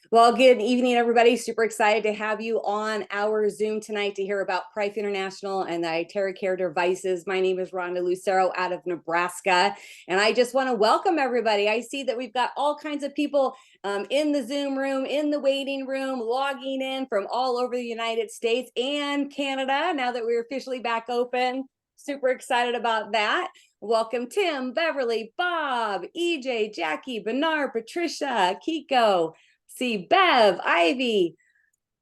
Well, good evening, everybody. Super excited to have you on our Zoom tonight to hear about Prife International and the iTera Care devices. My name is Rhonda Lucero out of Nebraska, and I just want to welcome everybody. I see that we've got all kinds of people in the Zoom room, in the waiting room, logging in from all over the United States and Canada now that we're officially back open. Super excited about that. Welcome Tim, Beverly, Bob, EJ, Jackie, Bernard, Patricia, Kiko. See Bev, Ivy.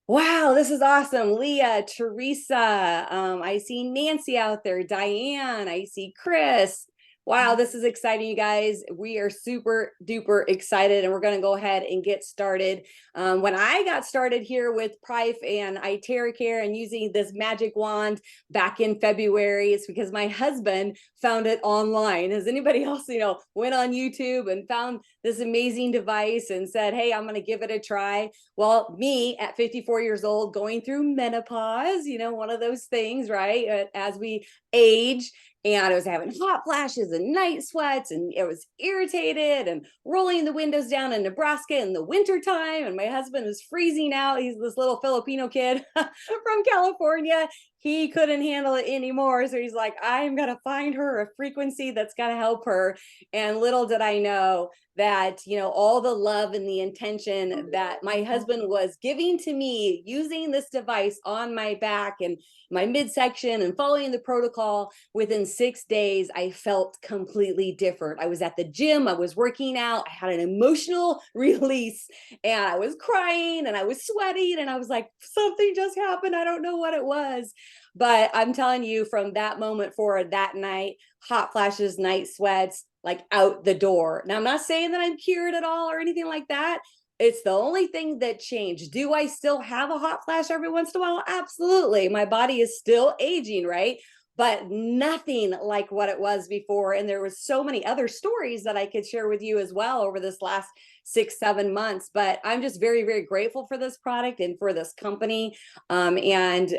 Wow, this is awesome. Leah, Teresa. I see Nancy out there. Diane. I see Chris. Wow, this is exciting, you guys. We are super duper excited, and we're going to go ahead and get started. When I got started here with Prife and iTera Care and using this magic wand back in February, it's because my husband found it online. Has anybody else, went on YouTube and found this amazing device and said, hey, I'm going to give it a try? Well, me at 54 years old, going through menopause, one of those things, right? As we age, and I was having hot flashes and night sweats, and I was irritated and rolling the windows down in Nebraska in the wintertime. And my husband was freezing out. He's this little Filipino kid from California. He couldn't handle it anymore. So he's like, I'm going to find her a frequency that's going to help her. And little did I know that, all the love and the intention that my husband was giving to me using this device on my back and my midsection and following the protocol, within 6 days, I felt completely different. I was at the gym, I was working out, I had an emotional release, and I was crying and I was sweating, and I was like, something just happened. I don't know what it was. But I'm telling you, from that moment forward, that night, hot flashes, night sweats, like out the door. Now, I'm not saying that I'm cured at all or anything like that. It's the only thing that changed. Do I still have a hot flash every once in a while? Absolutely. My body is still aging, right? But nothing like what it was before. And there was so many other stories that I could share with you as well over this last 6-7 months. But I'm just very, very grateful for this product and for this company. And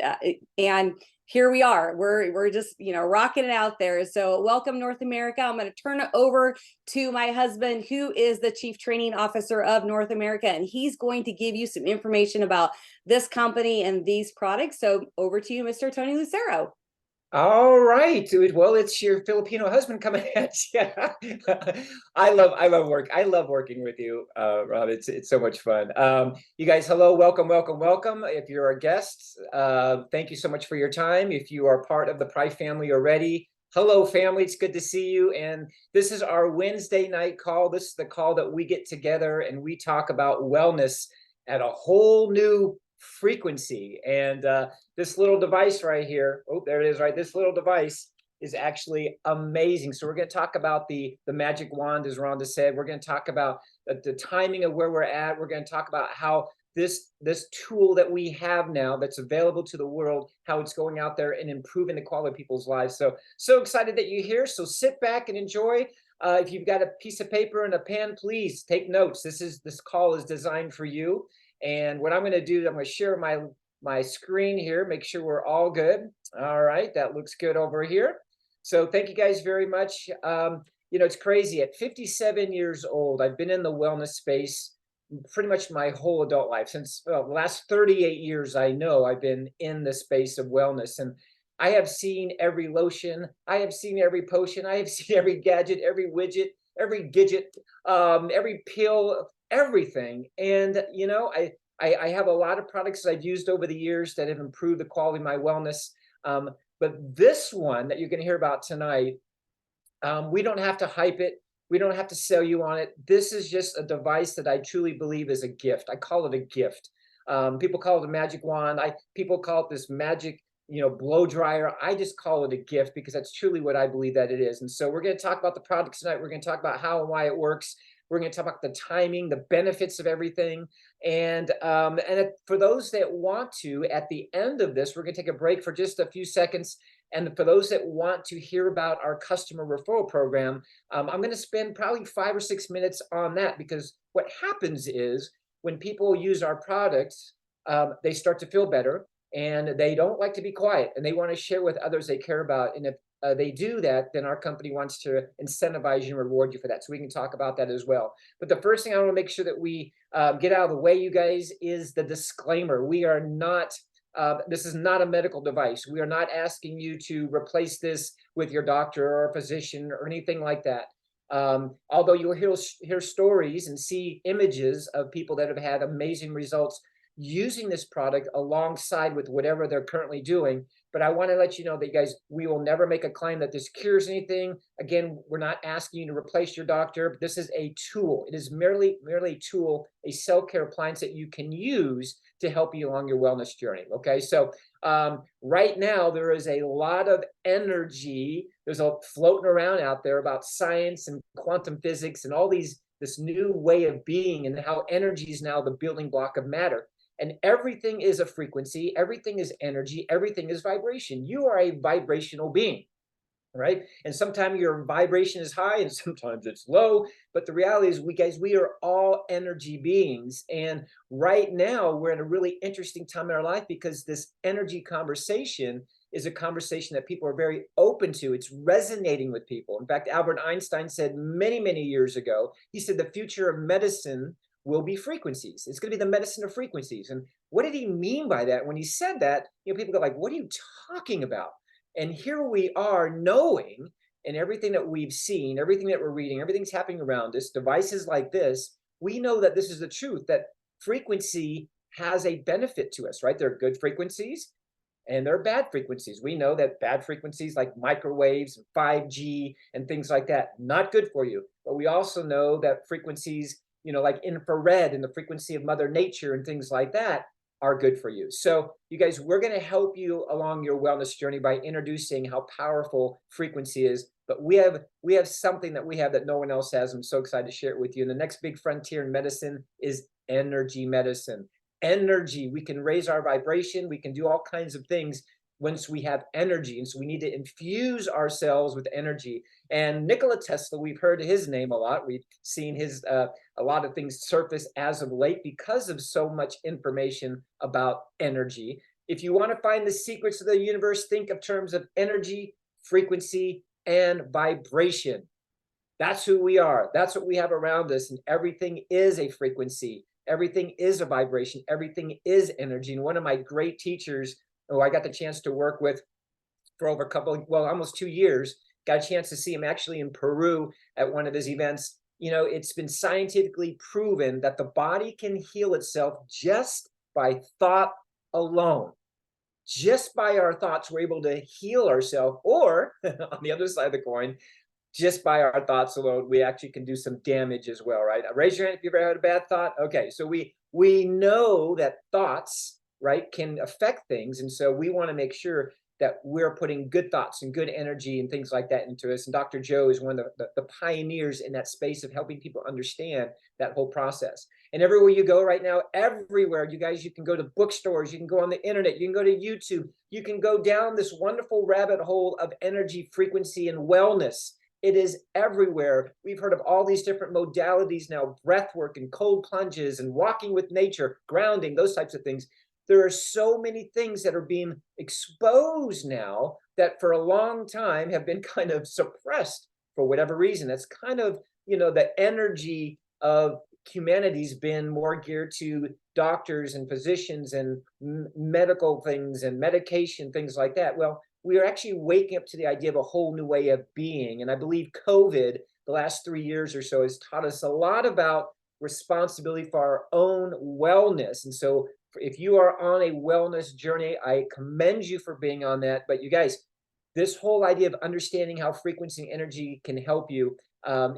here we are. We're just, rocking it out there. So welcome, North America. I'm going to turn it over to my husband, who is the Chief Training Officer of North America, and he's going to give you some information about this company and these products. So over to you, Mr. Tony Lucero. All right. Well, it's your Filipino husband coming at you. I love working with you, Rob. It's so much fun. You guys, hello, welcome, welcome, welcome. If you're a guest, thank you so much for your time. If you are part of the Prife family already, hello, family. It's good to see you. And this is our Wednesday night call. This is the call that we get together and we talk about wellness at a whole new frequency. And this little device right here, oh, there it is, right? This little device is actually amazing. So we're going to talk about the magic wand, as Rhonda said. We're going to talk about the timing of where we're at. We're going to talk about how this tool that we have now that's available to the world, how it's going out there and improving the quality of people's lives. So excited that you're here. So sit back and enjoy. If you've got a piece of paper and a pen, please take notes. This call is designed for you. And what I'm going to do, I'm going to share my screen here, make sure we're all good. All right, that looks good over here. So thank you guys very much. It's crazy. At 57 years old, I've been in the wellness space pretty much my whole adult life. Since the last 38 years, I know I've been in the space of wellness. And I have seen every lotion. I have seen every potion. I have seen every gadget, every widget, every gidget, every pill, everything. And I have a lot of products that I've used over the years that have improved the quality of my wellness. But this one that you're going to hear about tonight, we don't have to hype it. We don't have to sell you on it. This is just a device that I truly believe is a gift. I call it a gift. People call it a magic wand. People call it this magic, blow dryer. I just call it a gift because that's truly what I believe that it is. And so we're going to talk about the products tonight. We're going to talk about how and why it works. We're going to talk about the timing, the benefits of everything. And for those that want to, at the end of this, we're going to take a break for just a few seconds. And for those that want to hear about our customer referral program, I'm going to spend probably 5 or 6 minutes on that, because what happens is when people use our products, they start to feel better and they don't like to be quiet and they want to share with others they care about. And they do that, then our company wants to incentivize you and reward you for that. So we can talk about that as well. But the first thing I want to make sure that we get out of the way, you guys, is the disclaimer. We are not, this is not a medical device. We are not asking you to replace this with your doctor or a physician or anything like that. Although you'll hear stories and see images of people that have had amazing results using this product alongside with whatever they're currently doing. But I want to let you know that, you guys, we will never make a claim that this cures anything. Again, we're not asking you to replace your doctor. This is a tool. It is merely a tool, a self-care appliance that you can use to help you along your wellness journey. Okay, so right now there is a lot of energy. There's a floating around out there about science and quantum physics and all this new way of being, and how energy is now the building block of matter. And everything is a frequency, everything is energy, everything is vibration. You are a vibrational being, right? And sometimes your vibration is high and sometimes it's low. But the reality is, we are all energy beings. And right now we're in a really interesting time in our life, because this energy conversation is a conversation that people are very open to. It's resonating with people. In fact, Albert Einstein said many, many years ago, he said the future of medicine will be frequencies. It's going to be the medicine of frequencies. And what did he mean by that? When he said that, people go like, what are you talking about? And here we are, knowing, and everything that we've seen, everything that we're reading, everything's happening around us, devices like this, we know that this is the truth, that frequency has a benefit to us, right? There are good frequencies and there are bad frequencies. We know that bad frequencies like microwaves and 5G and things like that, not good for you. But we also know that frequencies, like infrared and the frequency of Mother Nature and things like that, are good for you. So you guys, we're going to help you along your wellness journey by introducing how powerful frequency is. But we have something that we have that no one else has. I'm so excited to share it with you. And the next big frontier in medicine is energy medicine. Energy, we can raise our vibration, we can do all kinds of things once we have energy. And so we need to infuse ourselves with energy. And Nikola Tesla, we've heard his name a lot. We've seen his a lot of things surface as of late because of so much information about energy. If you want to find the secrets of the universe, think of terms of energy, frequency, and vibration. That's who we are. That's what we have around us. And everything is a frequency. Everything is a vibration. Everything is energy. And one of my great teachers, who I got the chance to work with for over almost 2 years, got a chance to see him actually in Peru at one of his events. It's been scientifically proven that the body can heal itself just by thought alone. Just by our thoughts, we're able to heal ourselves. Or on the other side of the coin, just by our thoughts alone, we actually can do some damage as well, right? Raise your hand if you've ever had a bad thought. Okay, so we know that thoughts, right, can affect things. And so we want to make sure that we're putting good thoughts and good energy and things like that into us. And Dr. Joe is one of the pioneers in that space of helping people understand that whole process. And everywhere you go right now, everywhere, you guys, you can go to bookstores, you can go on the internet, you can go to YouTube, you can go down this wonderful rabbit hole of energy, frequency, and wellness. It is everywhere. We've heard of all these different modalities now, breath work and cold plunges and walking with nature, grounding, those types of things. There are so many things that are being exposed now that for a long time have been kind of suppressed for whatever reason. That's kind of, the energy of humanity's been more geared to doctors and physicians and medical things and medication, things like that. Well, we are actually waking up to the idea of a whole new way of being. And I believe COVID, the last 3 years or so, has taught us a lot about responsibility for our own wellness. And so if you are on a wellness journey, I commend you for being on that. But you guys, this whole idea of understanding how frequency and energy can help you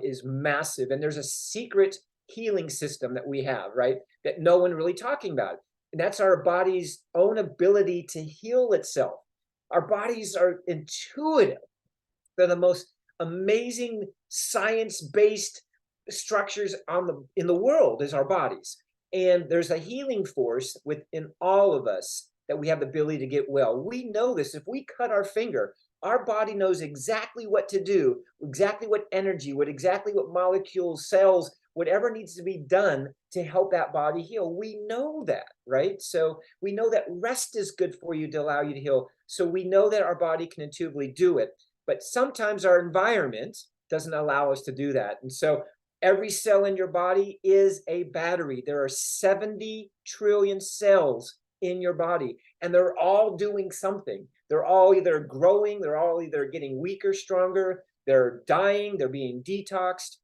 is massive. And there's a secret healing system that we have, right, that no one really talking about. And that's our body's own ability to heal itself. Our bodies are intuitive. They're the most amazing science-based structures in the world is our bodies. And there's a healing force within all of us that we have the ability to get well. We know this. If we cut our finger, our body knows exactly what to do, exactly what energy, exactly what molecules, cells, whatever needs to be done to help that body heal. We know that, right? So we know that rest is good for you to allow you to heal. So we know that our body can intuitively do it. but sometimes our environment doesn't allow us to do that. And so every cell in your body is a battery. There are 70 trillion cells in your body, and they're all doing something. They're all either growing, they're all either getting weaker, stronger, they're dying, they're being detoxed.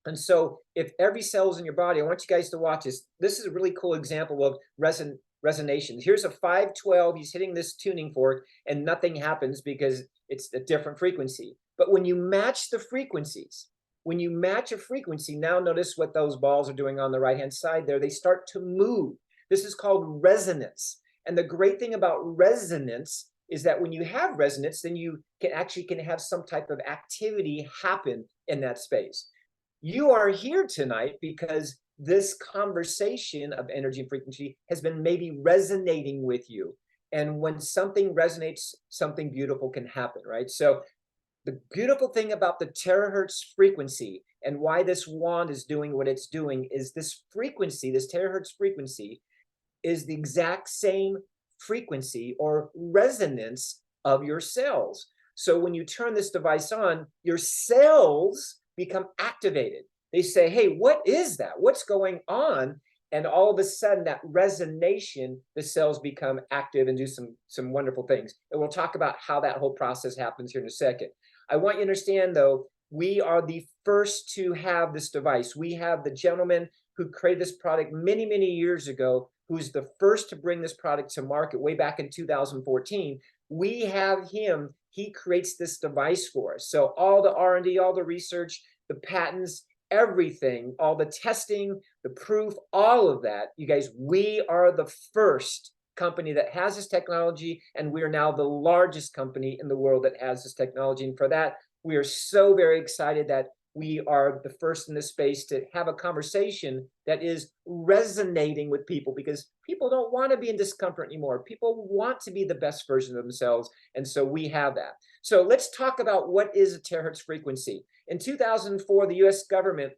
And so if every cell is in your body, I want you guys to watch this. This is a really cool example of resonation. Here's a 512. He's hitting this tuning fork and nothing happens because it's a different frequency. But when you match the frequencies, when you match a frequency, now notice what those balls are doing on the right-hand side there. They start to move. This is called resonance. And the great thing about resonance is that when you have resonance, then you can have some type of activity happen in that space. You are here tonight because this conversation of energy and frequency has been maybe resonating with you. And when something resonates, something beautiful can happen, right? So the beautiful thing about the terahertz frequency and why this wand is doing what it's doing is this frequency, this terahertz frequency, is the exact same frequency or resonance of your cells. So when you turn this device on, your cells become activated. They say, hey, what is that? What's going on? And all of a sudden, that resonation, the cells become active and do some wonderful things. And we'll talk about how that whole process happens here in a second. I want you to understand, though, we are the first to have this device. We have the gentleman who created this product many, many years ago, who's the first to bring this product to market way back in 2014. We have him. He creates this device for us. So all the R&D, all the research, the patents, everything, all the testing, the proof, all of that, you guys, we are the first company that has this technology, and we are now the largest company in the world that has this technology. And for that, we are so very excited that we are the first in this space to have a conversation that is resonating with people, because people don't want to be in discomfort anymore. People want to be the best version of themselves. And so we have that. So let's talk about what is a terahertz frequency. In 2004, the US government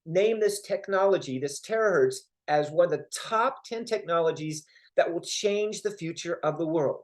named this technology, this terahertz, as one of the top 10 technologies that will change the future of the world.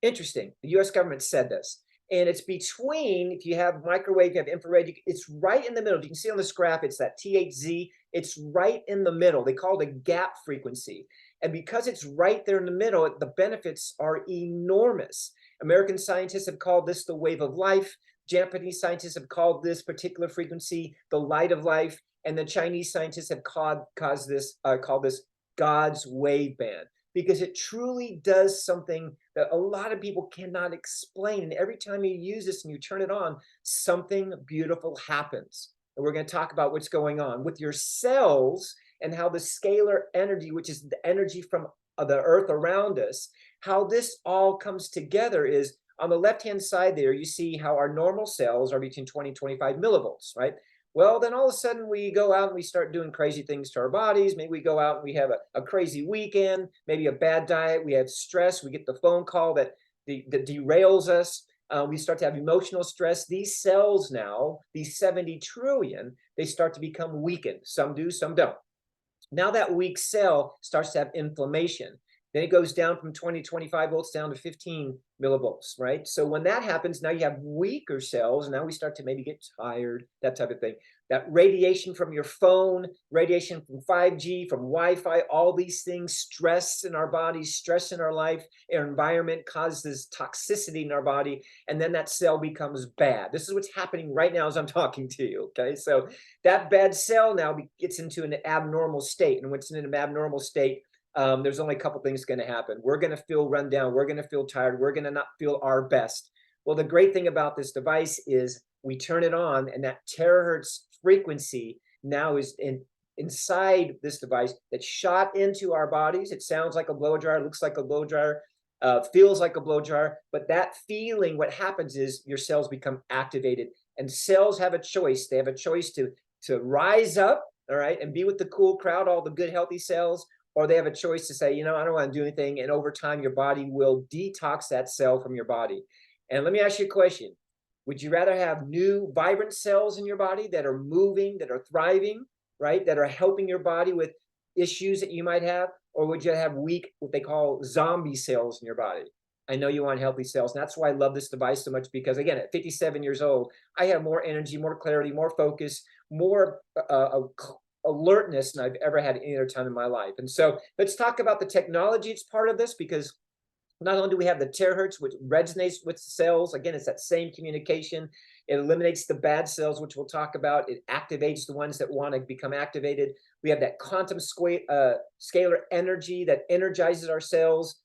Interesting. The US government said this. And it's between, if you have microwave, you have infrared, it's right in the middle. You can see on this graph, it's that THZ. It's right in the middle. They call it a gap frequency. And because it's right there in the middle, the benefits are enormous. American scientists have called this the wave of life. Japanese scientists have called this particular frequency the light of life. And the Chinese scientists have called this God's wave band, because it truly does something that a lot of people cannot explain. And every time you use this and you turn it on, something beautiful happens. And we're going to talk about what's going on with your cells and how the scalar energy, which is the energy from the earth around us, how this all comes together is on the left-hand side there, you see how our normal cells are between 20 and 25 millivolts, right? Well, then all of a sudden we go out and we start doing crazy things to our bodies. Maybe we go out and we have a crazy weekend, maybe a bad diet. We have stress. We get the phone call that derails us. We start to have emotional stress. These cells now, these 70 trillion, they start to become weakened. Some do, some don't. Now that weak cell starts to have inflammation. Then it goes down from 20, 25 volts down to 15 millivolts, right? So when that happens, now you have weaker cells. And now we start to maybe get tired, that type of thing. That radiation from your phone, radiation from 5G, from Wi-Fi, all these things, stress in our bodies, stress in our life, our environment causes toxicity in our body. And then that cell becomes bad. This is what's happening right now as I'm talking to you, okay? So that bad cell now gets into an abnormal state. And when it's in an abnormal state, there's only a couple things going to happen. We're going to feel run down. We're going to feel tired. We're going to not feel our best. Well, the great thing about this device is we turn it on, and that terahertz frequency now is inside this device that's shot into our bodies. It sounds like a blow dryer, looks like a blow dryer, feels like a blow dryer. But that feeling, what happens is your cells become activated, and cells have a choice. They have a choice to rise up, all right, and be with the cool crowd, all the good, healthy cells. Or they have a choice to say, you know, I don't want to do anything. And over time, your body will detox that cell from your body. And let me ask you a question. Would you rather have new, vibrant cells in your body that are moving, that are thriving, right? That are helping your body with issues that you might have? Or would you have weak, what they call zombie cells in your body? I know you want healthy cells. And that's why I love this device so much, because again, at 57 years old, I have more energy, more clarity, more focus, more alertness than I've ever had any other time in my life. And so let's talk about the technology. It's part of this, because not only do we have the terahertz, which resonates with the cells, again, it's that same communication. It eliminates the bad cells, which we'll talk about. It activates the ones that want to become activated. We have that quantum scalar energy that energizes our cells,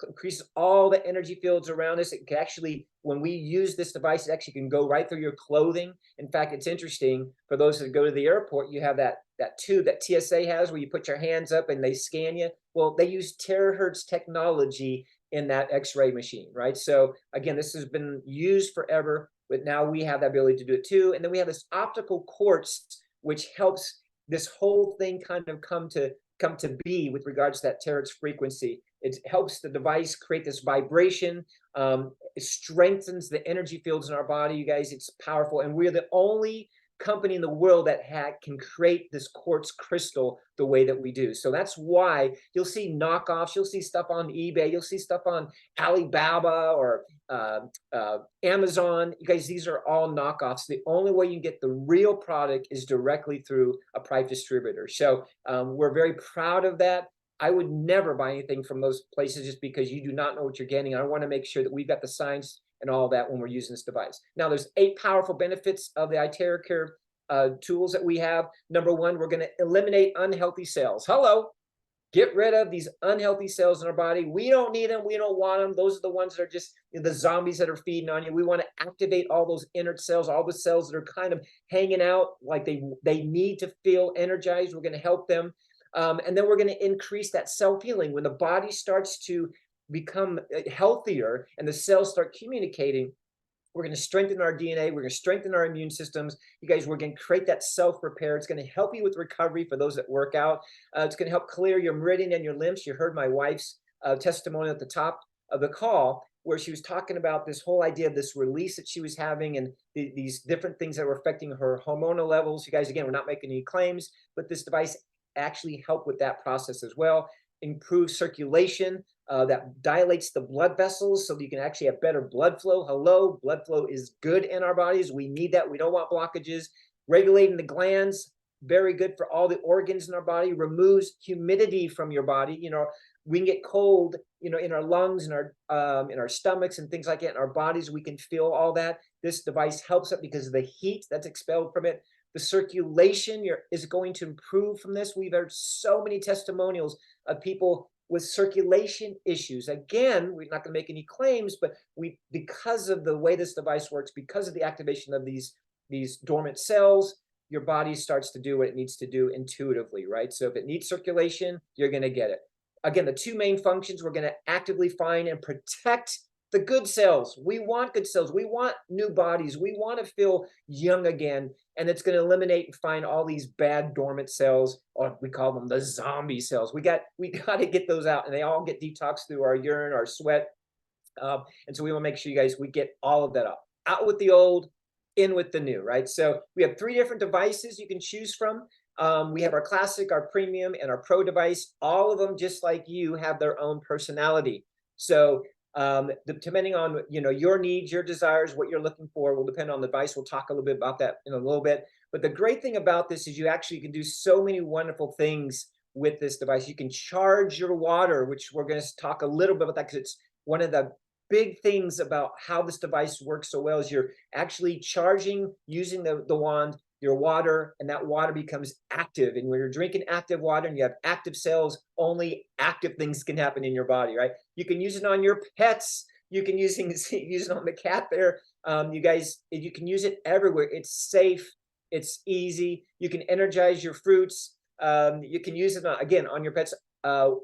increases all the energy fields around us. It can actually, when we use this device, it actually can go right through your clothing. In fact, it's interesting for those that go to the airport, you have that tube that TSA has where you put your hands up and they scan you. Well, they use terahertz technology in that X-ray machine, right? So again, this has been used forever, but now we have the ability to do it too. And then we have this optical quartz, which helps this whole thing kind of come to be with regards to that terahertz frequency. It helps the device create this vibration. It strengthens the energy fields in our body, you guys. It's powerful, and we're the only company in the world that can create this quartz crystal the way that we do. So that's why you'll see knockoffs, you'll see stuff on eBay, you'll see stuff on Alibaba or Amazon. You guys, these are all knockoffs. The only way you can get the real product is directly through a Prife distributor. So we're very proud of that. I would never buy anything from those places just because you do not know what you're getting. I want to make sure that we've got the science and all that when we're using this device. Now, there's 8 powerful benefits of the iTeracare tools that we have. Number 1, we're going to eliminate unhealthy cells. Hello. Get rid of these unhealthy cells in our body. We don't need them. We don't want them. Those are the ones that are just the zombies that are feeding on you. We want to activate all those inert cells, all the cells that are kind of hanging out like they need to feel energized. We're going to help them. And then we're going to increase that self-healing. When the body starts to become healthier and the cells start communicating, we're going to strengthen our DNA. We're going to strengthen our immune systems. You guys, we're going to create that self-repair. It's going to help you with recovery for those that work out. It's going to help clear your meridian and your lymphs. You heard my wife's testimony at the top of the call, where she was talking about this whole idea of this release that she was having and these different things that were affecting her hormonal levels. You guys, again, we're not making any claims, but this device actually help with that process as well. Improve circulation, that dilates the blood vessels so that you can actually have better blood flow. Hello, blood flow is good in our bodies. We need that. We don't want blockages. Regulating the glands, very good for all the organs in our body. Removes humidity from your body. You know, we can get cold, you know, in our lungs, in our stomachs and things like that. In our bodies, we can feel all that. This device helps it because of the heat that's expelled from it. The circulation is going to improve from this. We've heard so many testimonials of people with circulation issues. Again, we're not going to make any claims, but because of the way this device works, because of the activation of these dormant cells, your body starts to do what it needs to do intuitively, right? So if it needs circulation, you're going to get it. Again, the 2 main functions, we're going to actively find and protect the good cells. We want good cells. We want new bodies. We want to feel young again. And it's going to eliminate and find all these bad dormant cells, or we call them the zombie cells. We got to get those out, and they all get detoxed through our urine, our sweat. And so we want to make sure you guys, we get all of that out with the old, in with the new, right? So we have 3 different devices you can choose from. We have our classic, our premium, and our pro device. All of them, just like you, have their own personality. So depending on your needs, your desires, what you're looking for will depend on the device. We'll talk a little bit about that in a little bit. But the great thing about this is you actually can do so many wonderful things with this device. You can charge your water, which we're going to talk a little bit about that, because it's one of the big things about how this device works so well is you're actually charging using the wand, your water, and that water becomes active. And when you're drinking active water and you have active cells, only active things can happen in your body, right? You can use it on your pets. You can use it on the cat there. You guys, you can use it everywhere. It's safe. It's easy. You can energize your fruits. You can use it on your pets.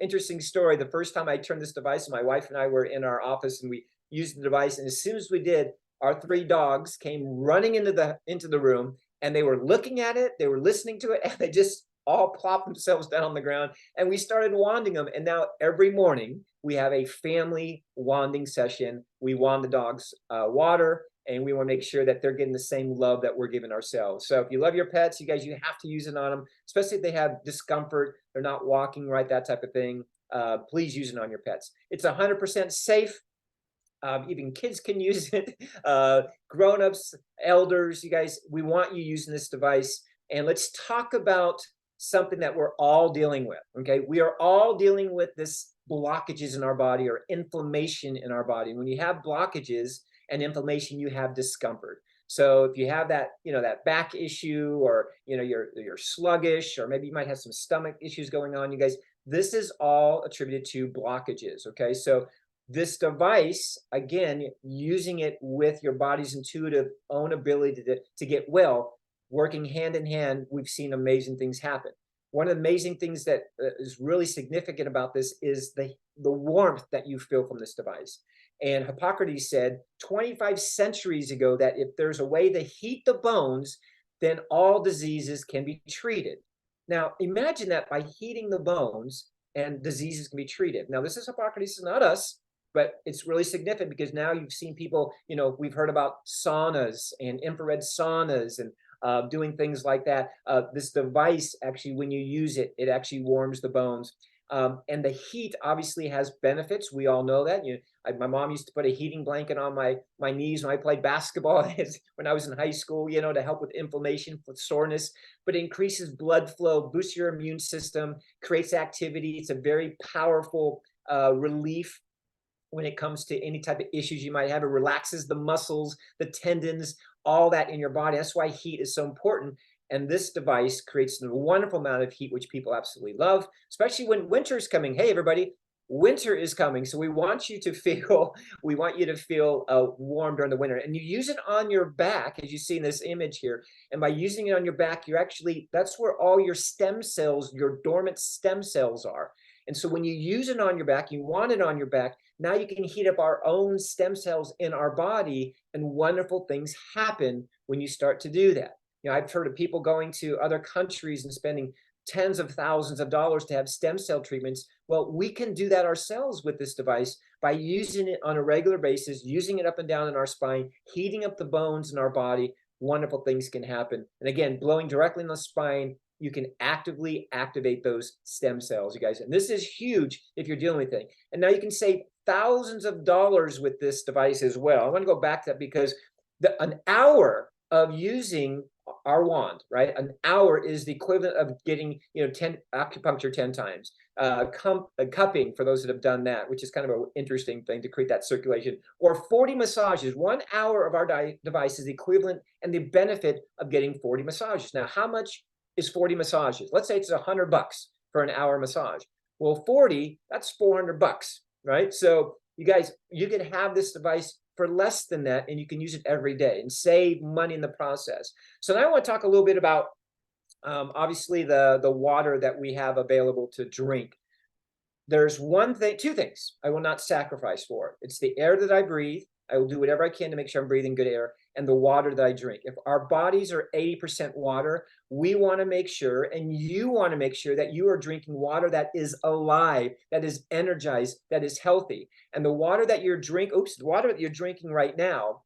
Interesting story. The first time I turned this device, my wife and I were in our office and we used the device. And as soon as we did, our 3 dogs came running into the room. And they were looking at it, they were listening to it, and they just all plopped themselves down on the ground. And we started wanding them. And now every morning we have a family wanding session. We wand the dogs water, and we want to make sure that they're getting the same love that we're giving ourselves. So if you love your pets, you guys, you have to use it on them, especially if they have discomfort, they're not walking right, that type of thing. Please use it on your pets. It's 100% safe. Even kids can use it. Grown-ups, elders, you guys, we want you using this device. And let's talk about something that we're all dealing with. Okay, we are all dealing with this blockages in our body or inflammation in our body. When you have blockages and inflammation, you have discomfort. So if you have that, that back issue, or you're sluggish, or maybe you might have some stomach issues going on, you guys, this is all attributed to blockages. Okay, so this device, again, using it with your body's intuitive own ability to get well, working hand in hand, we've seen amazing things happen. One of the amazing things that is really significant about this is the warmth that you feel from this device. And Hippocrates said 25 centuries ago that if there's a way to heat the bones, then all diseases can be treated. Now, imagine that by heating the bones and diseases can be treated. Now, this is Hippocrates, not us, but it's really significant because now you've seen people, we've heard about saunas and infrared saunas and doing things like that. This device, actually, when you use it, it actually warms the bones. And the heat obviously has benefits. We all know that. My mom used to put a heating blanket on my knees when I played basketball when I was in high school, to help with inflammation, with soreness. But it increases blood flow, boosts your immune system, creates activity. It's a very powerful relief when it comes to any type of issues you might have. It relaxes the muscles, the tendons, all that in your body. That's why heat is so important. And this device creates a wonderful amount of heat, which people absolutely love, especially when winter is coming. Hey, everybody, winter is coming. So we want you to feel warm during the winter. And you use it on your back, as you see in this image here. And by using it on your back, that's where all your stem cells, your dormant stem cells are. And so when you use it on your back, you want it on your back, now you can heat up our own stem cells in our body, and wonderful things happen when you start to do that. I've heard of people going to other countries and spending tens of thousands of dollars to have stem cell treatments. Well, we can do that ourselves with this device by using it on a regular basis, using it up and down in our spine, heating up the bones in our body. Wonderful things can happen. And again, blowing directly in the spine, you can actively activate those stem cells, you guys. And this is huge if you're dealing with it. And now you can save thousands of dollars with this device as well. I want to go back to that because an hour of using our wand, right? An hour is the equivalent of getting, 10 acupuncture 10 times. Cupping, for those that have done that, which is kind of an interesting thing to create that circulation, or 40 massages. 1 hour of our device is the equivalent and the benefit of getting 40 massages. Now, how much is 40 massages? Let's say it's $100 for an hour massage. Well, 40, that's $400, right? So you guys, you can have this device for less than that, and you can use it every day and save money in the process. So now I want to talk a little bit about obviously the water that we have available to drink. There's two things I will not sacrifice for. It's the air that I breathe. I will do whatever I can to make sure I'm breathing good air, and the water that I drink. If our bodies are 80% water, we want to make sure, and you want to make sure, that you are drinking water that is alive, that is energized, that is healthy. And the water that the water that you're drinking right now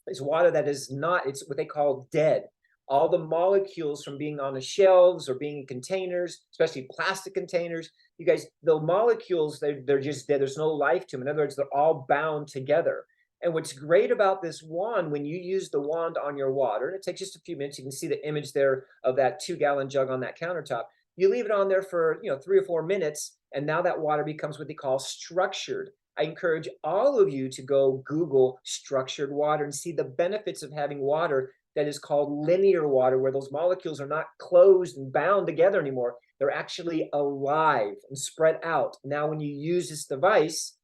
is water that is not, it's what they call dead. All the molecules from being on the shelves or being in containers, especially plastic containers, you guys, the molecules, they're just dead. There's no life to them. In other words, they're all bound together. And what's great about this wand, when you use the wand on your water, and it takes just a few minutes, you can see the image there of that 2-gallon jug on that countertop. You leave it on there for 3 or 4 minutes, and now that water becomes what they call structured. I encourage all of you to go Google structured water and see the benefits of having water that is called linear water, where those molecules are not closed and bound together anymore. They're actually alive and spread out. Now, when you use this device,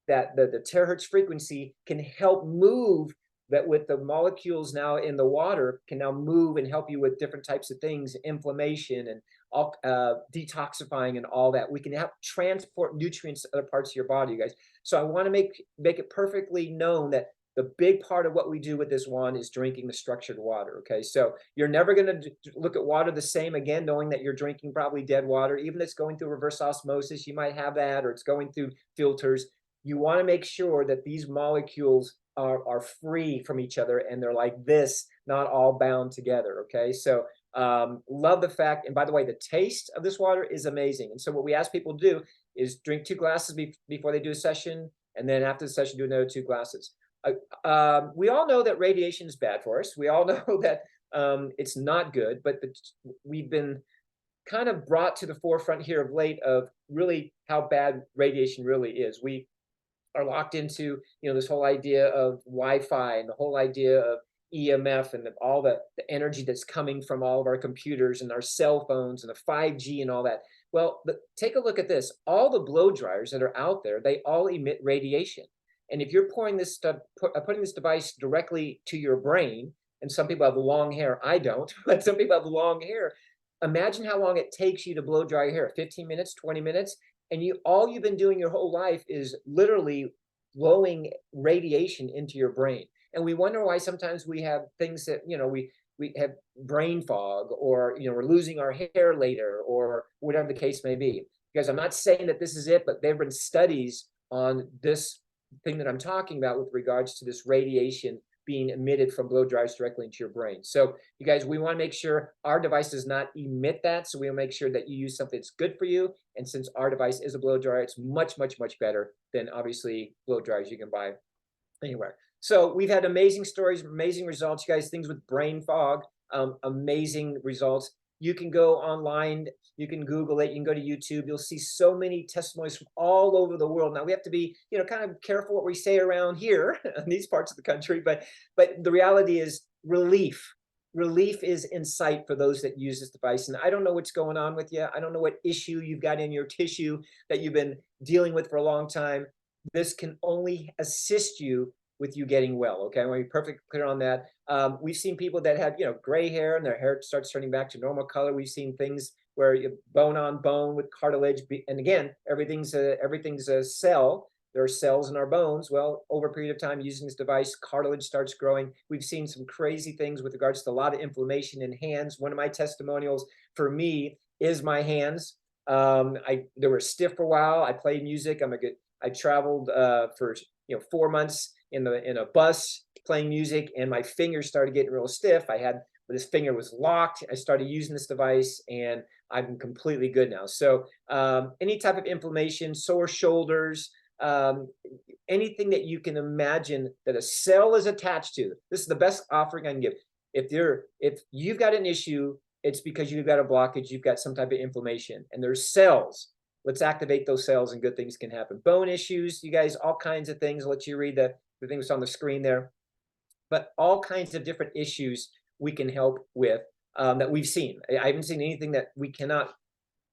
that the terahertz frequency can help move that, with the molecules now in the water, can now move and help you with different types of things, inflammation and all, detoxifying and all that. We can help transport nutrients to other parts of your body, you guys. So I want to make it perfectly known that the big part of what we do with this wand is drinking the structured water. Okay, so you're never going to look at water the same again, knowing that you're drinking probably dead water. Even if it's going through reverse osmosis, you might have that, or it's going through filters. You want to make sure that these molecules are free from each other, and they're like this, not all bound together. Okay, so love the fact, and by the way, the taste of this water is amazing. And so what we ask people to do is drink 2 glasses before they do a session, And then after the session, do another 2 glasses. We all know that radiation is bad for us. We all know that it's not good, but we've been kind of brought to the forefront here of late of really how bad radiation really is. We are locked into, this whole idea of Wi-Fi and the whole idea of EMF and all the energy that's coming from all of our computers and our cell phones and the 5G and all that. Well, take a look at this. All the blow dryers that are out there, they all emit radiation. And if you're putting this device directly to your brain, and some people have long hair, I don't, but some people have long hair. Imagine how long it takes you to blow dry your hair, 15 minutes, 20 minutes. And all you've been doing your whole life is literally blowing radiation into your brain. And we wonder why sometimes we have things that, we have brain fog, or, we're losing our hair later, or whatever the case may be. Because I'm not saying that this is it, but there have been studies on this thing that I'm talking about with regards to this radiation being emitted from blow dryers directly into your brain. So you guys, we want to make sure our device does not emit that. So we will make sure that you use something that's good for you. And since our device is a blow dryer, it's much, much, much better than obviously blow dryers you can buy anywhere. So we've had amazing stories, amazing results, you guys, things with brain fog, amazing results. You can go online, you can Google it, you can go to YouTube. You'll see so many testimonies from all over the world. Now we have to be, kind of careful what we say around here in these parts of the country, but the reality is relief. Relief is in sight for those that use this device. And I don't know what's going on with you. I don't know what issue you've got in your tissue that you've been dealing with for a long time. This can only assist you with you getting well. Okay, I want to be perfectly clear on that. We've seen people that have, gray hair and their hair starts turning back to normal color. We've seen things where you bone on bone with cartilage, and again, everything's a cell. There are cells in our bones. Well, over a period of time using this device, cartilage starts growing. We've seen some crazy things with regards to a lot of inflammation in hands. One of my testimonials for me is my hands. They were stiff for a while. I played music. I traveled for 4 months in a bus playing music, and my fingers started getting real stiff. This finger was locked. I started using this device, and I'm completely good now. So any type of inflammation, sore shoulders, anything that you can imagine that a cell is attached to, this is the best offering I can give. If you've got an issue, it's because you've got a blockage, you've got some type of inflammation, and there's cells. Let's activate those cells and good things can happen. Bone issues, you guys, all kinds of things. I'll let you read the things on the screen there. But all kinds of different issues we can help with that we've seen. I haven't seen anything that we cannot,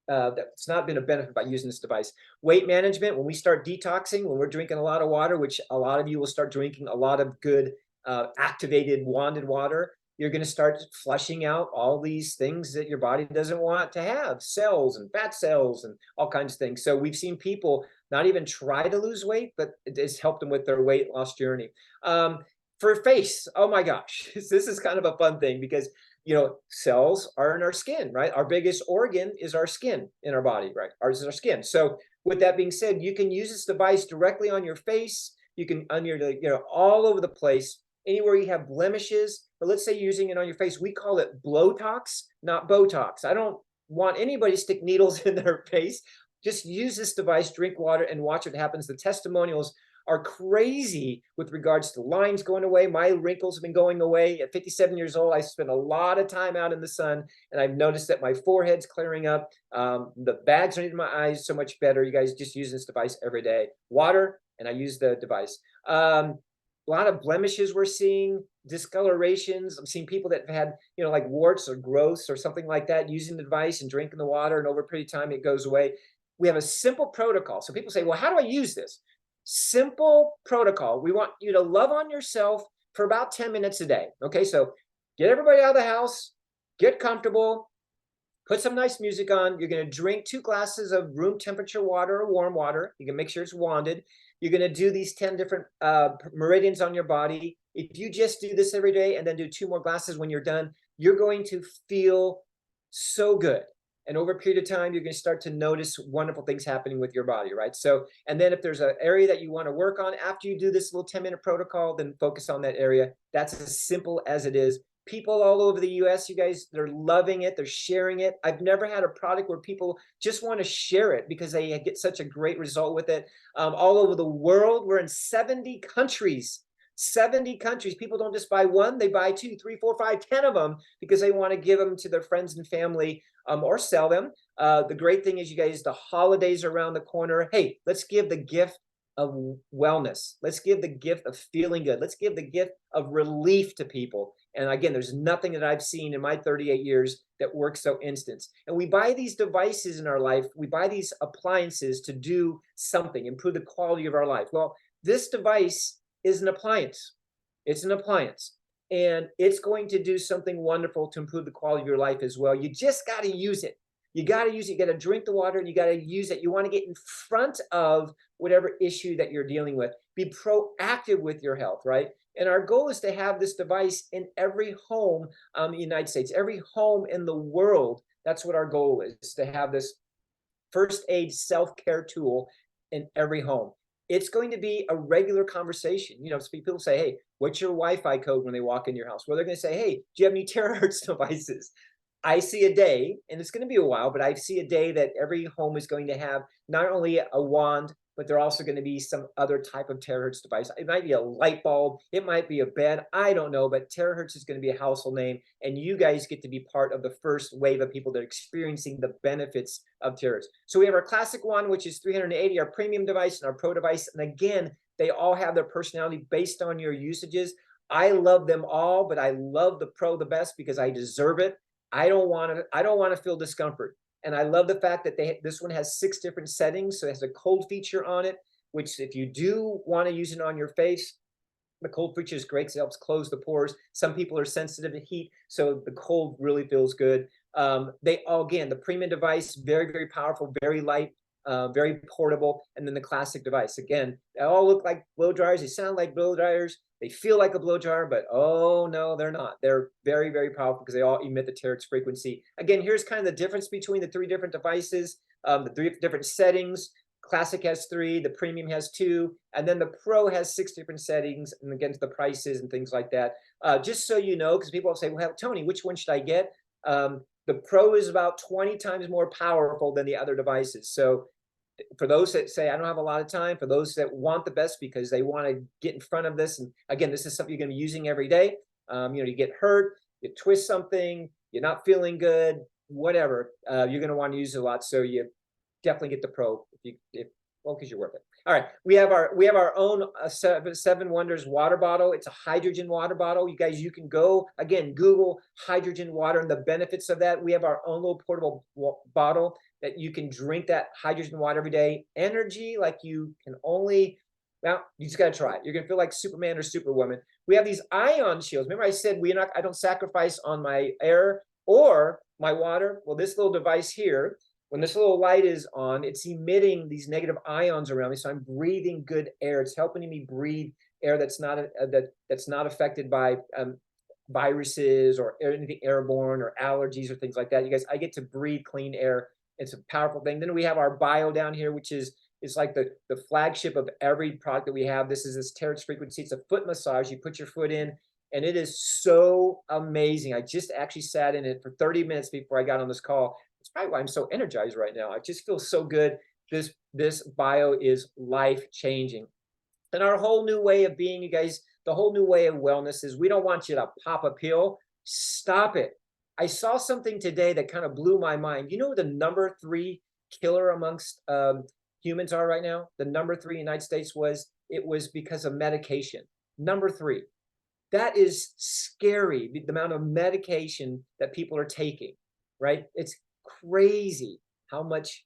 that's not been a benefit by using this device. Weight management, when we start detoxing, when we're drinking a lot of water, which a lot of you will start drinking a lot of good activated wanded water, you're going to start flushing out all these things that your body doesn't want to have, cells and fat cells and all kinds of things. So we've seen people not even try to lose weight, but it has helped them with their weight loss journey. For face, oh my gosh, this is kind of a fun thing because, cells are in our skin, right? Our biggest organ is our skin in our body, right? Ours is our skin. So with that being said, you can use this device directly on your face. You can, on your, all over the place, anywhere you have blemishes, but let's say using it on your face, we call it Blowtox, not Botox. I don't want anybody to stick needles in their face. Just use this device, drink water, and watch what happens. The testimonials are crazy with regards to lines going away. My wrinkles have been going away. At 57 years old, I spent a lot of time out in the sun, and I've noticed that my forehead's clearing up. The bags underneath my eyes so much better. You guys just use this device every day. Water, and I use the device. A lot of blemishes we're seeing, discolorations. I'm seeing people that have had, like warts or growths or something like that, using the device and drinking the water, and over a period of time, it goes away. We have a simple protocol. So people say, well, how do I use this? Simple protocol. We want you to love on yourself for about 10 minutes a day. Okay, so get everybody out of the house, get comfortable, put some nice music on. You're going to drink 2 glasses of room temperature water or warm water. You can make sure it's wanded. You're going to do these 10 different meridians on your body. If you just do this every day and then do 2 more glasses when you're done, you're going to feel so good. And over a period of time, you're going to start to notice wonderful things happening with your body, right? So, and then if there's an area that you want to work on after you do this little 10-minute protocol, then focus on that area. That's as simple as it is. People all over the US, you guys, they're loving it. They're sharing it. I've never had a product where people just want to share it because they get such a great result with it. All over the world, we're in 70 countries. 70 countries. People don't just buy one, they buy two, three, four, five, 10 of them because they want to give them to their friends and family, or sell them. The great thing is, you guys, the holidays are around the corner. Hey, let's give the gift of wellness. Let's give the gift of feeling good. Let's give the gift of relief to people. And again, there's nothing that I've seen in my 38 years that works so instant. And we buy these devices in our life. We buy these appliances to do something, improve the quality of our life. Well, this device is an appliance. It's an appliance. And it's going to do something wonderful to improve the quality of your life as well. You just got to use it. You got to use it. You got to drink the water and you got to use it. You want to get in front of whatever issue that you're dealing with. Be proactive with your health, right? And our goal is to have this device in every home in the United States, every home in the world. That's what our goal is, to have this first aid self-care tool in every home. It's going to be a regular conversation. You know, people say, hey, what's your Wi-Fi code when they walk in your house? Well, they're going to say, hey, do you have any terahertz devices? I see a day, and it's going to be a while, but I see a day that every home is going to have not only a wand, but they're also going to be some other type of terahertz device. It might be a light bulb. It might be a bed. I don't know, but terahertz is going to be a household name, and you guys get to be part of the first wave of people that are experiencing the benefits of terahertz. So we have our classic one, which is 380, our premium device, and our pro device. And again, they all have their personality based on your usages. I love them all, but I love the pro the best because I deserve it. I don't want to feel discomfort. And I love the fact that this one has 6 different settings. So it has a cold feature on it, which if you do want to use it on your face, the cold feature is great because it helps close the pores. Some people are sensitive to heat, so the cold really feels good. Again, the premium device, very, very powerful, very light, very portable. And then the classic device, again, they all look like blow dryers. They sound like blow dryers. They feel like a blow dryer, but oh no, they're not. They're very, very powerful because they all emit the terahertz frequency. Again, here's kind of the difference between the 3 different devices, the 3 different settings. Classic has 3, the premium has 2, and then the pro has 6 different settings, and against the prices and things like that. Just so you know, because people will say, well, Tony, which one should I get? The pro is about 20 times more powerful than the other devices. So for those that say, I don't have a lot of time, for those that want the best because they want to get in front of this, and again, this is something you're going to be using every day. You get hurt, you twist something, you're not feeling good, whatever, you're going to want to use it a lot. So you definitely get the pro well, because you're worth it. All right, we have our own Seven Wonders water bottle. It's a hydrogen water bottle. You guys, you can go again, Google hydrogen water and the benefits of that. We have our own little portable bottle that you can drink that hydrogen water every day. Energy like you can only, well, you just got to try it. You're going to feel like Superman or Superwoman. We have these ion shields. Remember I said I don't sacrifice on my air or my water. Well, this little device here, when this little light is on, it's emitting these negative ions around me. So I'm breathing good air. It's helping me breathe air that's not affected by viruses or anything airborne or allergies or things like that. You guys, I get to breathe clean air. It's a powerful thing. Then we have our bio down here, which is like the flagship of every product that we have. This is this terahertz frequency. It's a foot massage. You put your foot in, and it is so amazing. I just actually sat in it for 30 minutes before I got on this call. It's probably why I'm so energized right now. I just feel so good. This bio is life-changing. And our whole new way of being, you guys, the whole new way of wellness is we don't want you to pop a pill. Stop it. I saw something today that kind of blew my mind. You know what the number 3 killer amongst humans are right now? The number 3 in the United States it was because of medication. Number 3. That is scary, the amount of medication that people are taking, right? It's crazy how much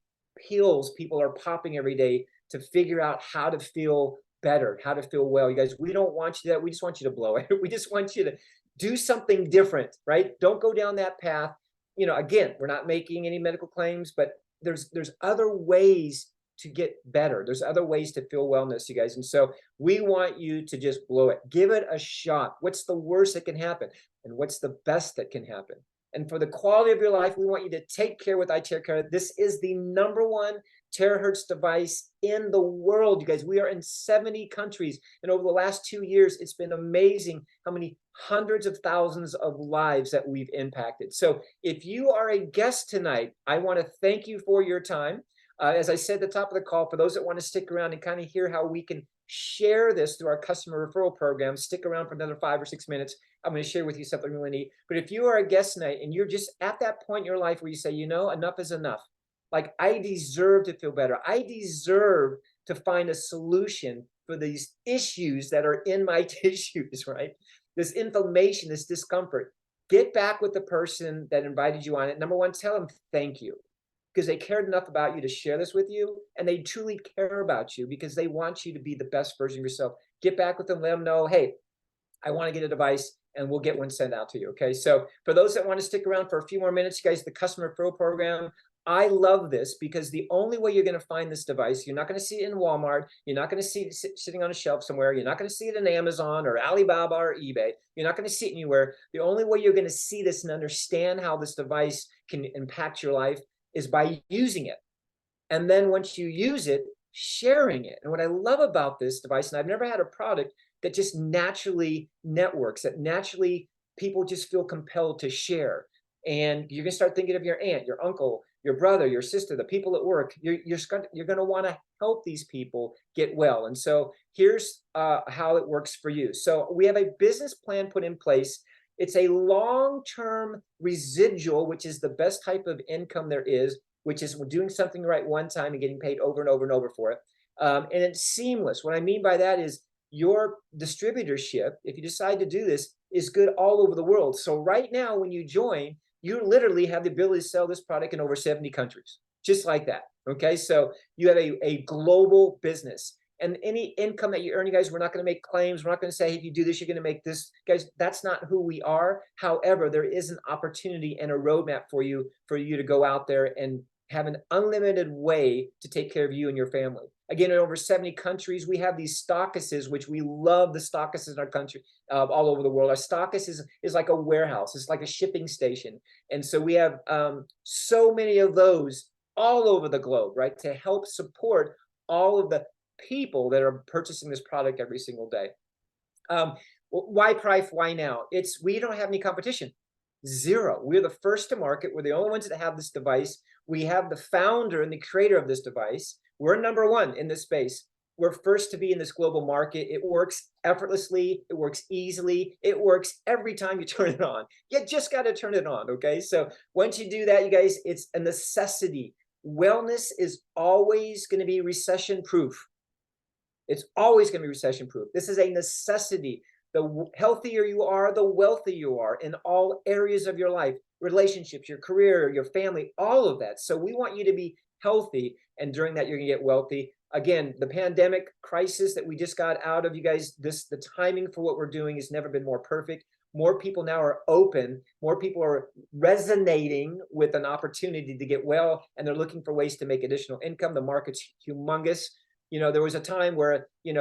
pills people are popping every day to figure out how to feel better, how to feel well. You guys, we don't want you to, we just want you to blow it. We just want you to do something different, right? Don't go down that path. You know, again, we're not making any medical claims, but there's other ways to get better. There's other ways to feel wellness, you guys. And so we want you to just blow it. Give it a shot. What's the worst that can happen? And what's the best that can happen? And for the quality of your life, we want you to take care with iTeraCare. This is the #1 terahertz device in the world, you guys. We are in 70 countries. And over the last 2 years, it's been amazing how many hundreds of thousands of lives that we've impacted. So if you are a guest tonight, I want to thank you for your time. As I said at the top of the call, for those that want to stick around and kind of hear how we can share this through our customer referral program, stick around for another 5 or 6 minutes. I'm going to share with you something really neat. But if you are a guest tonight and you're just at that point in your life where you say, you know, enough is enough. Like, I deserve to feel better. I deserve to find a solution for these issues that are in my tissues, right? This inflammation, this discomfort. Get back with the person that invited you on it. Number one, tell them thank you, because they cared enough about you to share this with you, and they truly care about you because they want you to be the best version of yourself. Get back with them, let them know, hey, I want to get a device, and we'll get one sent out to you, okay? So for those that want to stick around for a few more minutes, you guys, the customer referral program, I love this because the only way you're going to find this device, you're not going to see it in Walmart, you're not going to see it sitting on a shelf somewhere, you're not going to see it in Amazon or Alibaba or eBay, you're not going to see it anywhere. The only way you're going to see this and understand how this device can impact your life is by using it. And then once you use it, sharing it. And what I love about this device, and I've never had a product that just naturally networks, that naturally people just feel compelled to share. And you're going to start thinking of your aunt, your uncle, your brother, your sister, the people at work. You're going to want to help these people get well. And so here's how it works for you. So we have a business plan put in place. It's a long-term residual, which is the best type of income there is, which is we're doing something right one time and getting paid over and over and over for it. And it's seamless. What I mean by that is your distributorship, if you decide to do this, is good all over the world. So right now, when you join, you literally have the ability to sell this product in over 70 countries, just like that. Okay, so you have a global business. And any income that you earn, you guys, we're not going to make claims. We're not going to say, hey, if you do this, you're going to make this. Guys, that's not who we are. However, there is an opportunity and a roadmap for you to go out there and have an unlimited way to take care of you and your family. Again, in over 70 countries, we have these stockuses, which we love the stockuses in our country, all over the world. Our stockus is like a warehouse. It's like a shipping station. And so we have so many of those all over the globe, right, to help support all of the people that are purchasing this product every single day. Why Prife? Why now? We don't have any competition. Zero. We're the first to market. We're the only ones that have this device. We have the founder and the creator of this device. We're #1 in this space. We're first to be in this global market. It works effortlessly. It works easily. It works every time you turn it on. You just got to turn it on, okay? So once you do that, you guys, it's a necessity. Wellness is always going to be recession proof. It's always going to be recession proof. This is a necessity. The healthier you are, the wealthier you are in all areas of your life, relationships, your career, your family, all of that. So we want you to be healthy, and during that, you're going to get wealthy. Again, the pandemic crisis that we just got out of, you guys, the timing for what we're doing has never been more perfect. More people now are open. More people are resonating with an opportunity to get well, and they're looking for ways to make additional income. The market's humongous. You know, there was a time where, you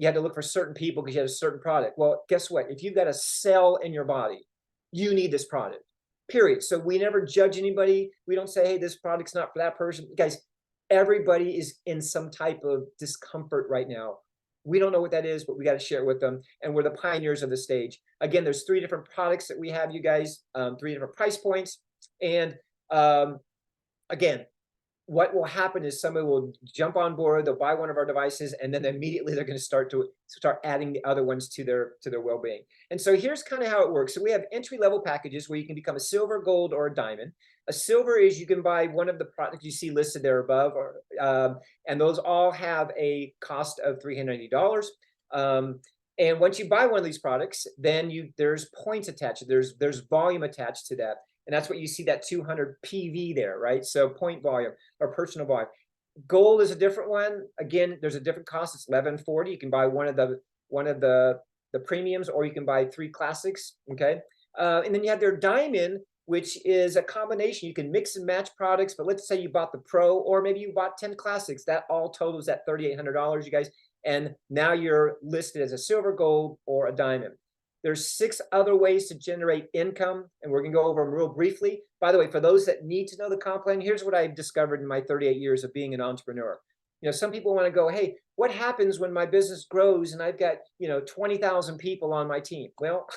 had to look for certain people because you had a certain product. Well, guess what? If you've got a cell in your body, you need this product, period. So we never judge anybody. We don't say, hey, this product's not for that person. Guys, everybody is in some type of discomfort right now. We don't know what that is, but we got to share it with them. And we're the pioneers of the stage. Again, there's 3 different products that we have, you guys, 3 different price points. And again, what will happen is somebody will jump on board, they'll buy one of our devices, and then immediately they're going to start adding the other ones to their well-being. And so here's kind of how it works. So we have entry-level packages where you can become a silver, gold, or a diamond. A silver is you can buy one of the products you see listed there above, and those all have a cost of $390. And once you buy one of these products, then there's points attached. There's volume attached to that. And that's what you see, that 200 PV there, right? So point volume or personal volume. Gold is a different one. Again, there's a different cost. It's $1140. You can buy one of the premiums, or you can buy 3 classics. Okay, and then you have their diamond, which is a combination. You can mix and match products. But let's say you bought the Pro, or maybe you bought 10 classics. That all totals at $3,800, you guys. And now you're listed as a silver, gold, or a diamond. There's 6 other ways to generate income, and we're going to go over them real briefly. By the way, for those that need to know the comp plan, here's what I've discovered in my 38 years of being an entrepreneur. Some people want to go, hey, what happens when my business grows and I've got, 20,000 people on my team? Well,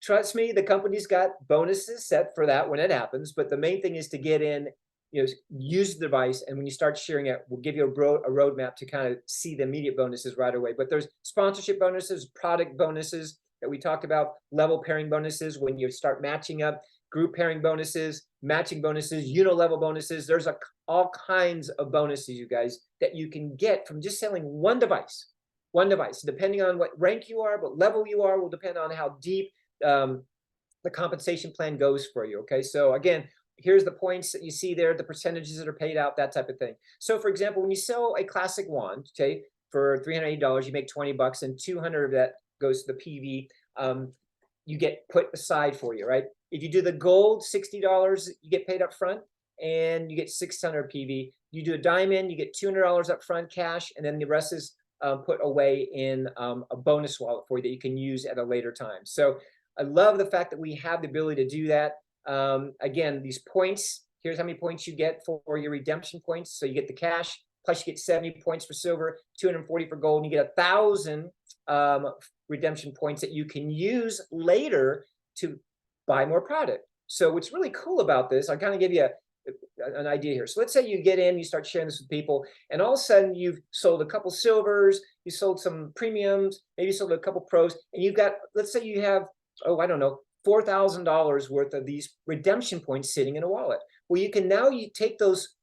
trust me, the company's got bonuses set for that when it happens. But the main thing is to get in, use the device. And when you start sharing it, we'll give you a roadmap to kind of see the immediate bonuses right away. But there's sponsorship bonuses, product bonuses that we talked about, level pairing bonuses when you start matching up, group pairing bonuses, matching bonuses, level bonuses. There's all kinds of bonuses, you guys, that you can get from just selling one device. One device, depending on what rank you are, what level you are, will depend on how deep the compensation plan goes for you. Okay, so again, here's the points that you see there, the percentages that are paid out, that type of thing. So for example, when you sell a classic wand, okay, for $380, you make 20 bucks, and 200 of that goes to the PV. You get put aside for you, right? If you do the gold, $60, you get paid up front, and you get 600 PV. You do a diamond, you get $200 up front cash, and then the rest is put away in a bonus wallet for you that you can use at a later time. So I love the fact that we have the ability to do that. Again, these points, here's how many points you get for your redemption points. So you get the cash, plus you get 70 points for silver, 240 for gold, and you get 1,000 redemption points that you can use later to buy more product. So what's really cool about this, I'll kind of give you an idea here. So let's say you get in, you start sharing this with people, and all of a sudden you've sold a couple silvers, you sold some premiums, maybe you sold a couple pros, and you've got, let's say you have, I don't know, $4,000 worth of these redemption points sitting in a wallet. Well, you can now take those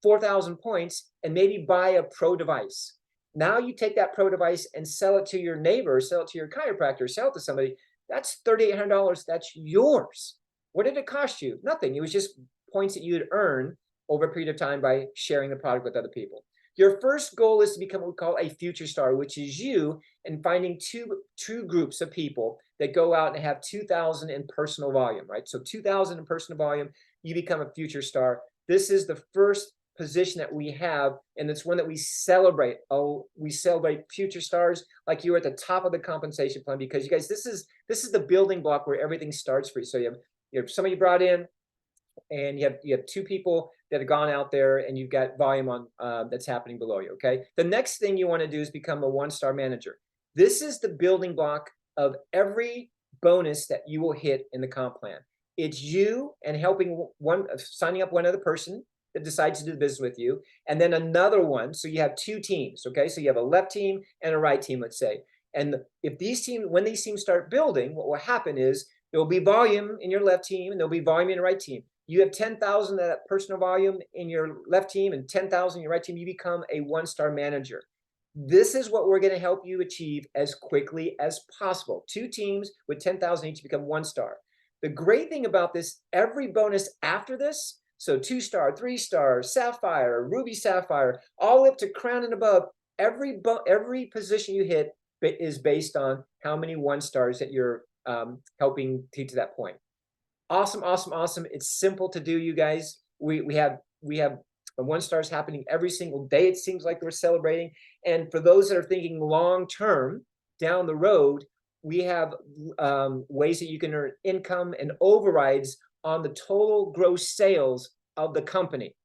4,000 points and maybe buy a pro device. Now you take that pro device and sell it to your neighbor, sell it to your chiropractor, sell it to somebody. That's $3,800. That's yours. What did it cost you? Nothing. It was just points that you would earn over a period of time by sharing the product with other people. Your first goal is to become what we call a future star, which is you and finding two groups of people that go out and have 2,000 in personal volume, right? So 2,000 in personal volume, you become a future star. This is the first position that we have, and it's one that we celebrate. Oh, we celebrate future stars like you're at the top of the compensation plan, because you guys, this is the building block where everything starts for you. So you have somebody brought in, and you have two people that have gone out there, and you've got volume on that's happening below you. Okay. The next thing you want to do is become a one-star manager. This is the building block of every bonus that you will hit in the comp plan. It's you and signing up one other person that decides to do business with you, and then another one. So you have two teams. Okay. So you have a left team and a right team, let's say. And if when these teams start building, what will happen is there will be volume in your left team and there'll be volume in your right team. You have 10,000 of that personal volume in your left team and 10,000 in your right team. You become a one-star manager. This is what we're going to help you achieve as quickly as possible. Two teams with 10,000 each become one star. The great thing about this, every bonus after this, so 2-star, 3-star, sapphire, ruby sapphire, all up to crown and above, every position you hit is based on how many 1-stars that you're helping to that point. Awesome, awesome, awesome. It's simple to do, you guys. We have 1-stars happening every single day. It seems like we're celebrating. And for those that are thinking long-term down the road, we have ways that you can earn income and overrides on the total gross sales of the company.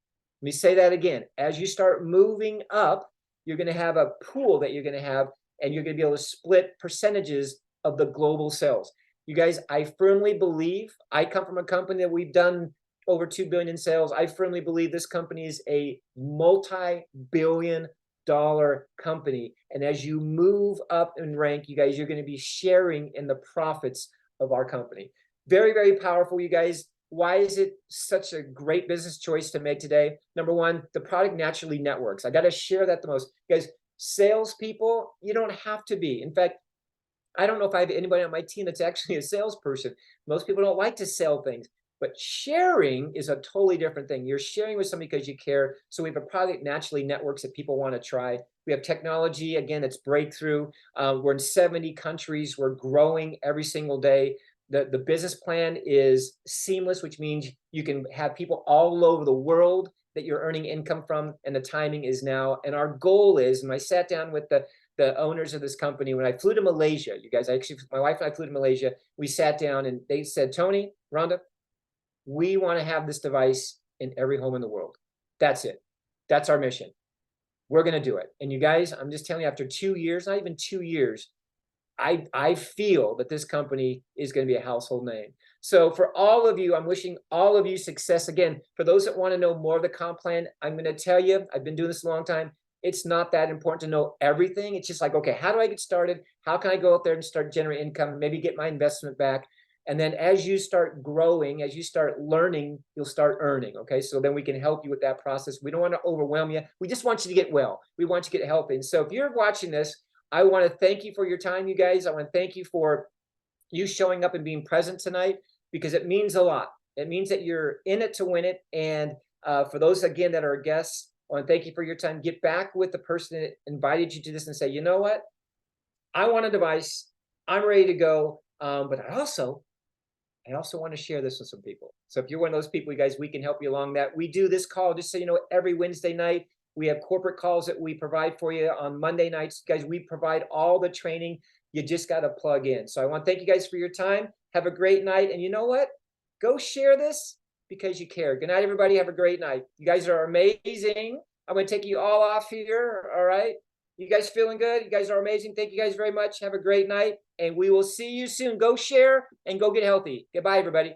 Let me say that again. As you start moving up, you're going to have a pool that you're going to have, and you're going to be able to split percentages of the global sales. You guys, I firmly believe, I come from a company that we've done over 2 billion in sales. I firmly believe this company is a multi-billion-dollar company. And as you move up in rank, you guys, you're going to be sharing in the profits of our company. Very, very powerful, you guys. Why is it such a great business choice to make today? Number one, the product naturally networks. I got to share that the most. You guys, salespeople, you don't have to be. In fact, I don't know if I have anybody on my team that's actually a salesperson. Most people don't like to sell things, but sharing is a totally different thing. You're sharing with somebody because you care. So we have a product naturally networks that people want to try. We have technology, again, it's breakthrough. We're in 70 countries. We're growing every single day. The business plan is seamless, which means you can have people all over the world that you're earning income from, and the timing is now. And our goal is, and I sat down with the the owners of this company, when I flew to Malaysia, you guys, my wife and I flew to Malaysia, we sat down and they said, Tony, Rhonda, we want to have this device in every home in the world. That's it. That's our mission. We're going to do it. And you guys, I'm just telling you, after 2 years, not even 2 years, I feel that this company is going to be a household name. So for all of you, I'm wishing all of you success. Again, for those that want to know more of the comp plan, I'm going to tell you, I've been doing this a long time. It's not that important to know everything. It's just like, okay, how do I get started? How can I go out there and start generating income, maybe get my investment back? And then as you start growing, as you start learning, you'll start earning. Okay. So then we can help you with that process. We don't want to overwhelm you. We just want you to get well. We want you to get healthy. And so if you're watching this, I want to thank you for your time, you guys. I want to thank you for you showing up and being present tonight, because it means a lot. It means that you're in it to win it. And for those, again, that are guests, I want to thank you for your time. Get back with the person that invited you to this and say, you know what? I want a device. I'm ready to go. But I also want to share this with some people. So if you're one of those people, you guys, we can help you along that. We do this call, just so you know, every Wednesday night. We have corporate calls that we provide for you on Monday nights. Guys, we provide all the training. You just got to plug in. So I want to thank you guys for your time. Have a great night. And you know what? Go share this because you care. Good night, everybody. Have a great night. You guys are amazing. I'm going to take you all off here. All right. You guys feeling good? You guys are amazing. Thank you guys very much. Have a great night. And we will see you soon. Go share and go get healthy. Goodbye, everybody.